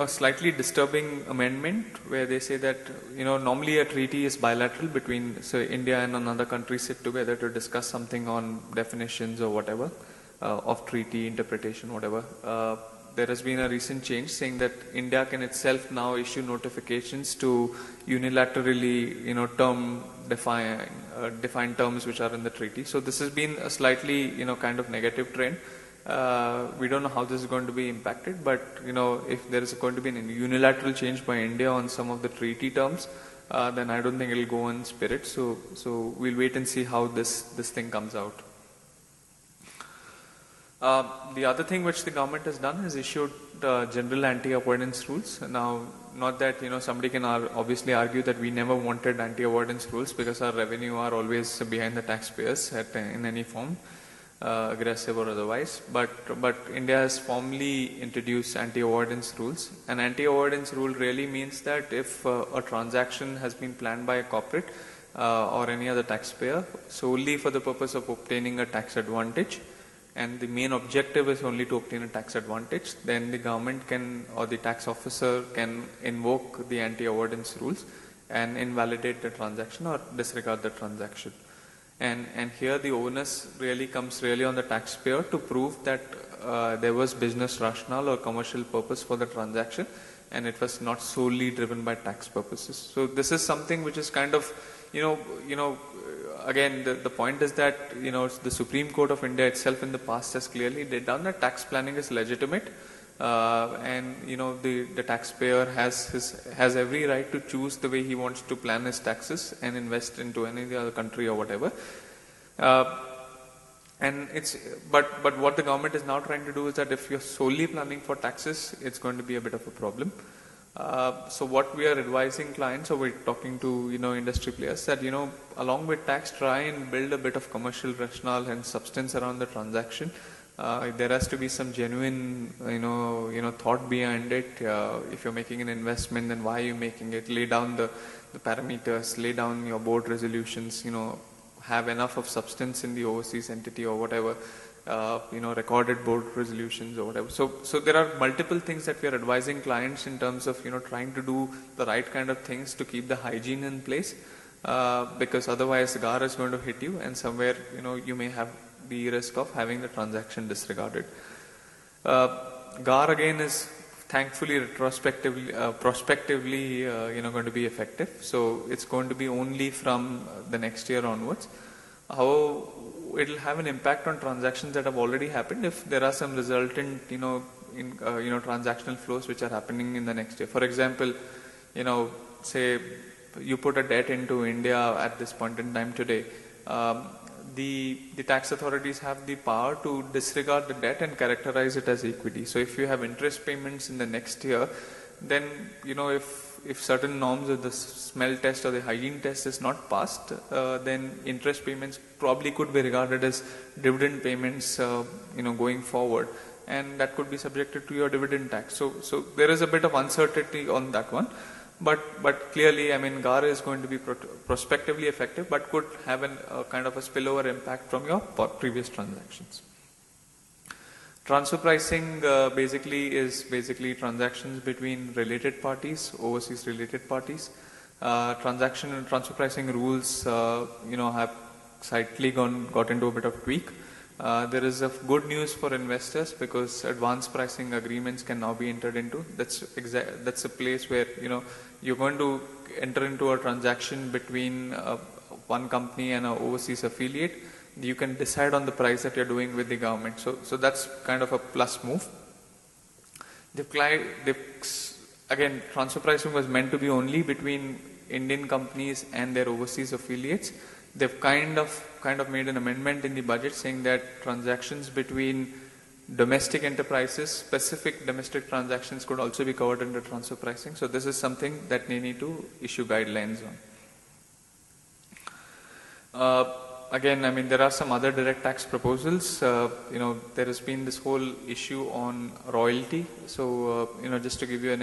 a slightly disturbing amendment where they say that, normally a treaty is bilateral between, so India and another country sit together to discuss something on definitions or whatever, of treaty interpretation, whatever. There has been a recent change saying that India can itself now issue notifications to unilaterally, define terms which are in the treaty. So this has been a slightly, kind of negative trend. We don't know how this is going to be impacted, but if there is going to be a unilateral change by India on some of the treaty terms, then I don't think it will go in spirit. So we'll wait and see how this thing comes out. The other thing which the government has done is issued general anti-avoidance rules. Now, not that somebody can obviously argue that we never wanted anti-avoidance rules because our revenue are always behind the taxpayers in any form. Aggressive or otherwise, but India has formally introduced anti-avoidance rules. An anti-avoidance rule really means that if a transaction has been planned by a corporate or any other taxpayer solely for the purpose of obtaining a tax advantage, and the main objective is only to obtain a tax advantage, then the government can, or the tax officer can, invoke the anti-avoidance rules and invalidate the transaction or disregard the transaction. And here the onus really comes on the taxpayer to prove that there was business rationale or commercial purpose for the transaction, and it was not solely driven by tax purposes. So this is something which is kind of, again, the point is that, the Supreme Court of India itself in the past has clearly laid down that tax planning is legitimate. And the taxpayer has every right to choose the way he wants to plan his taxes and invest into any other country or whatever. And but what the government is now trying to do is that if you're solely planning for taxes, it's going to be a bit of a problem. So what we are advising clients, or we're talking to industry players, that along with tax, try and build a bit of commercial rationale and substance around the transaction. There has to be some genuine, thought behind it. If you're making an investment, then why are you making it? Lay down the parameters, lay down your board resolutions, have enough of substance in the overseas entity or whatever, recorded board resolutions or whatever. So there are multiple things that we are advising clients in terms of, trying to do the right kind of things to keep the hygiene in place, because otherwise GAR is going to hit you, and somewhere, you may have the risk of having the transaction disregarded. GAR again is thankfully prospectively going to be effective. So it's going to be only from the next year onwards. However, it will have an impact on transactions that have already happened if there are some resultant transactional flows which are happening in the next year. For example, say you put a debt into India at this point in time today. The tax authorities have the power to disregard the debt and characterize it as equity. So if you have interest payments in the next year, then if certain norms of the smell test or the hygiene test is not passed, then interest payments probably could be regarded as dividend payments going forward, and that could be subjected to your dividend tax. So there is a bit of uncertainty on that one. But clearly, I mean, GAR is going to be prospectively effective, but could have a kind of a spillover impact from your previous transactions. Transfer pricing is basically transactions between related parties, overseas related parties. Transaction and transfer pricing rules, have slightly got into a bit of tweak. There is a good news for investors because advanced pricing agreements can now be entered into. That's a place where you're going to enter into a transaction between one company and an overseas affiliate. You can decide on the price that you're doing with the government. So that's kind of a plus move. Again, transfer pricing was meant to be only between Indian companies and their overseas affiliates. They've kind of made an amendment in the budget saying that transactions between domestic enterprises, specific domestic transactions could also be covered under transfer pricing. So this is something that they need to issue guidelines on. Again, I mean, there are some other direct tax proposals. There has been this whole issue on royalty. So, just to give you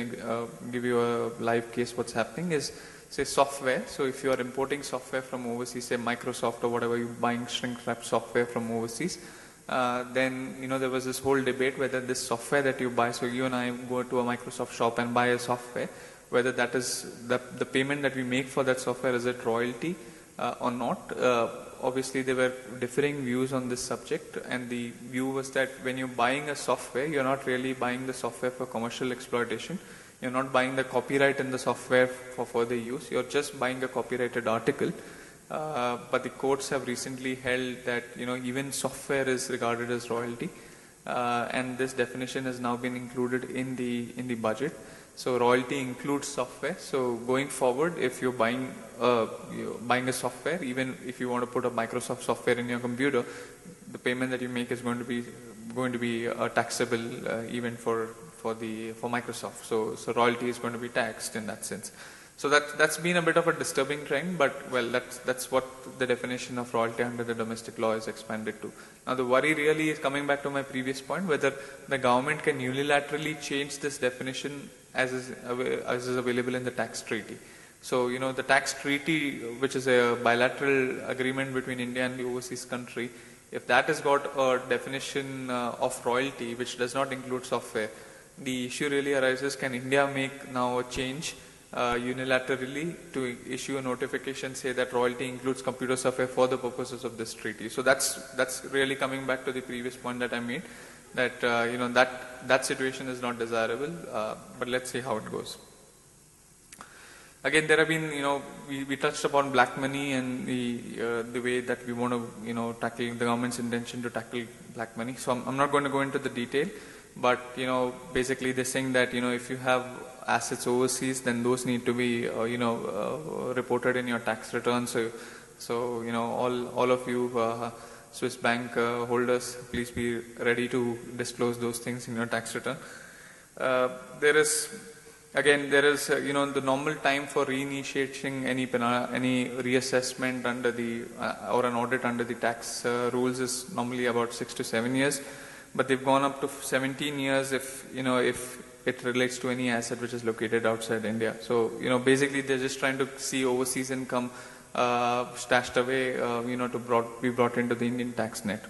a live case, what's happening is, say, software. So if you are importing software from overseas, say Microsoft or whatever, you're buying shrink wrap software from overseas, then there was this whole debate whether this software that you buy, so you and I go to a Microsoft shop and buy a software, whether that is the payment that we make for that software, is it royalty or not. Obviously there were differing views on this subject, and the view was that when you're buying a software, you're not really buying the software for commercial exploitation. You're not buying the copyright in the software for further use. You're just buying a copyrighted article. But the courts have recently held that even software is regarded as royalty, and this definition has now been included in the budget. So royalty includes software. So going forward, if you're buying a software, even if you want to put a Microsoft software in your computer, the payment that you make is going to be taxable even for Microsoft. So royalty is going to be taxed in that sense. So that's been a bit of a disturbing trend, but well, that's what the definition of royalty under the domestic law is expanded to. Now the worry really is coming back to my previous point, whether the government can unilaterally change this definition as is available in the tax treaty. So the tax treaty, which is a bilateral agreement between India and the overseas country, if that has got a definition of royalty which does not include software, the issue really arises: can India make now a change unilaterally to issue a notification, say that royalty includes computer software for the purposes of this treaty? So that's really coming back to the previous point that I made, that that situation is not desirable, but let's see how it goes. Again, there have been we touched upon black money and the way that we want to tackle the government's intention to tackle black money. So I'm not going to go into the detail, but basically they're saying that if you have assets overseas, then those need to be reported in your tax return. So all of you Swiss bank holders, please be ready to disclose those things in your tax return. There is the normal time for reinitiating any reassessment under the or an audit under the tax rules is normally about 6 to 7 years, but they've gone up to 17 years if it relates to any asset which is located outside India. So basically they're just trying to see overseas income stashed away to be brought into the Indian tax net.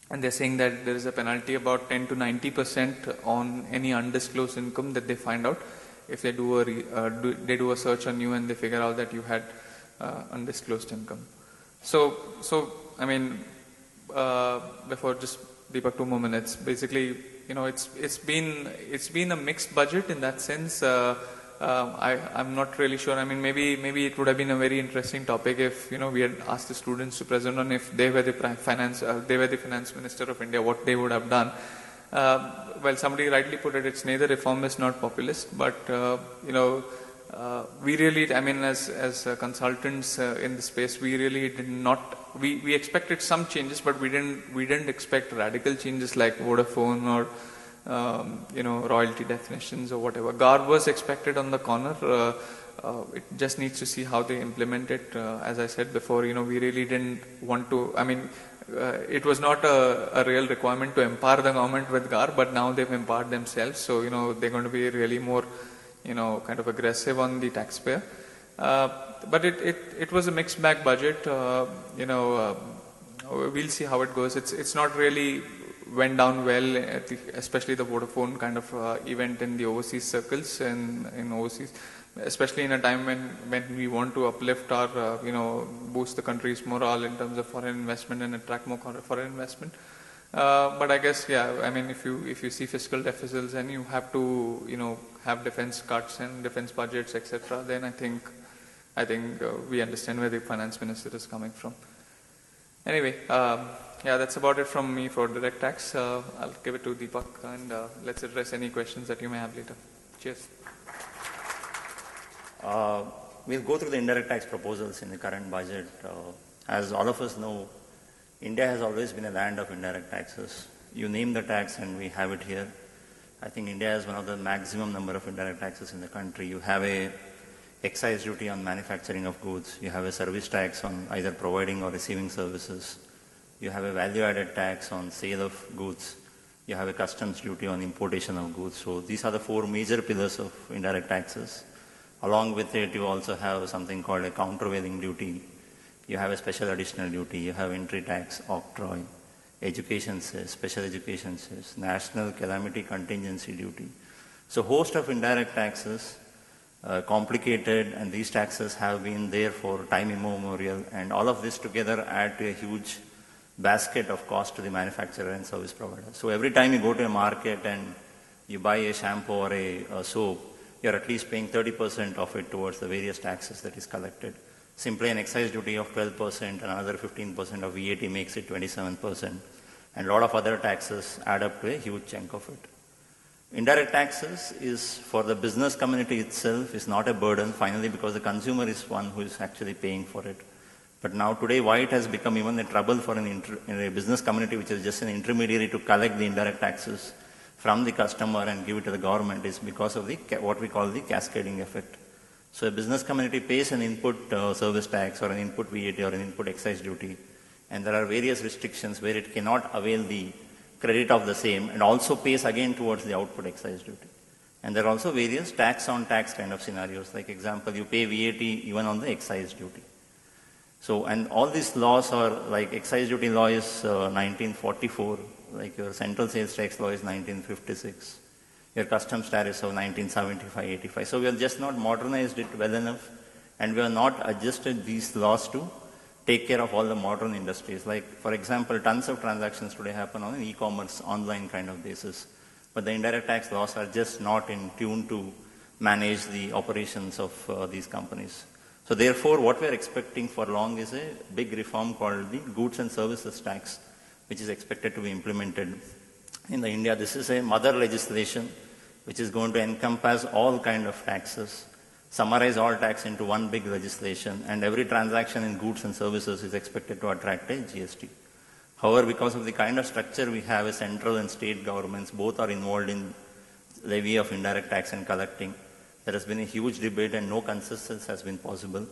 And they're saying that there is a penalty about 10 to 90% on any undisclosed income that they find out if they do a search on you and they figure out that you had undisclosed income. So I mean, before just Deepak, 2 more minutes. Basically, it's been a mixed budget in that sense. I'm not really sure. I mean, maybe it would have been a very interesting topic if we had asked the students to present on if they were the finance minister of India, what they would have done. Well, somebody rightly put it: it's neither reformist nor populist. But we really, I mean, as consultants in the space, we really did not. We expected some changes, but we didn't expect radical changes like Vodafone or royalty definitions or whatever. GAR was expected on the corner. It just needs to see how they implement it. As I said before, we really didn't want to. I mean, it was not a real requirement to empower the government with GAR, but now they've empowered themselves. So they're going to be really more kind of aggressive on the taxpayer. But it was a mixed bag budget. We'll see how it goes. It's not really went down well, especially the Vodafone kind of event in the overseas circles and in overseas, especially in a time when we want to uplift our, boost the country's morale in terms of foreign investment and attract more foreign investment. But I guess, I mean, if you see fiscal deficits and you have to, have defense cuts and defense budgets, etc., then I think we understand where the finance minister is coming from. Anyway, that's about it from me for direct tax. I'll give it to Deepak and let's address any questions that you may have later. Cheers. We'll go through the indirect tax proposals in the current budget. As all of us know, India has always been a land of indirect taxes. You name the tax and we have it here. I think India has one of the maximum number of indirect taxes in the country. You have a excise duty on manufacturing of goods. You have a service tax on either providing or receiving services. You have a value-added tax on sale of goods. You have a customs duty on importation of goods. So these are the 4 major pillars of indirect taxes. Along with it, you also have something called a countervailing duty. You have a special additional duty. You have entry tax, octroi. education cess, special education cess, national calamity contingency duty. So host of indirect taxes, complicated, and these taxes have been there for time immemorial, and all of this together add to a huge basket of cost to the manufacturer and service provider. So every time you go to a market and you buy a shampoo or a soap, you're at least paying 30% of it towards the various taxes that is collected. Simply an excise duty of 12% and another 15% of VAT makes it 27%. And a lot of other taxes add up to a huge chunk of it. Indirect taxes is for the business community itself is not a burden, finally, because the consumer is one who is actually paying for it. But now today, why it has become even a trouble for a business community which is just an intermediary to collect the indirect taxes from the customer and give it to the government is because of the what we call the cascading effect. So a business community pays an input service tax or an input VAT or an input excise duty, and there are various restrictions where it cannot avail the credit of the same and also pays again towards the output excise duty. And there are also various tax on tax kind of scenarios. Like example, you pay VAT even on the excise duty. So, and all these laws are like excise duty law is 1944, like your central sales tax law is 1956, your customs tariffs of 1975-85. So we have just not modernized it well enough, and we have not adjusted these laws to take care of all the modern industries. Like, for example, tons of transactions today happen on an e-commerce online kind of basis, but the indirect tax laws are just not in tune to manage the operations of these companies. So therefore, what we are expecting for long is a big reform called the Goods and Services Tax, which is expected to be implemented in India. This is a mother legislation which is going to encompass all kind of taxes, summarize all tax into one big legislation, and every transaction in goods and services is expected to attract a GST. However, because of the kind of structure we have, as central and state governments both are involved in levy of indirect tax and collecting, there has been a huge debate and no consensus has been possible.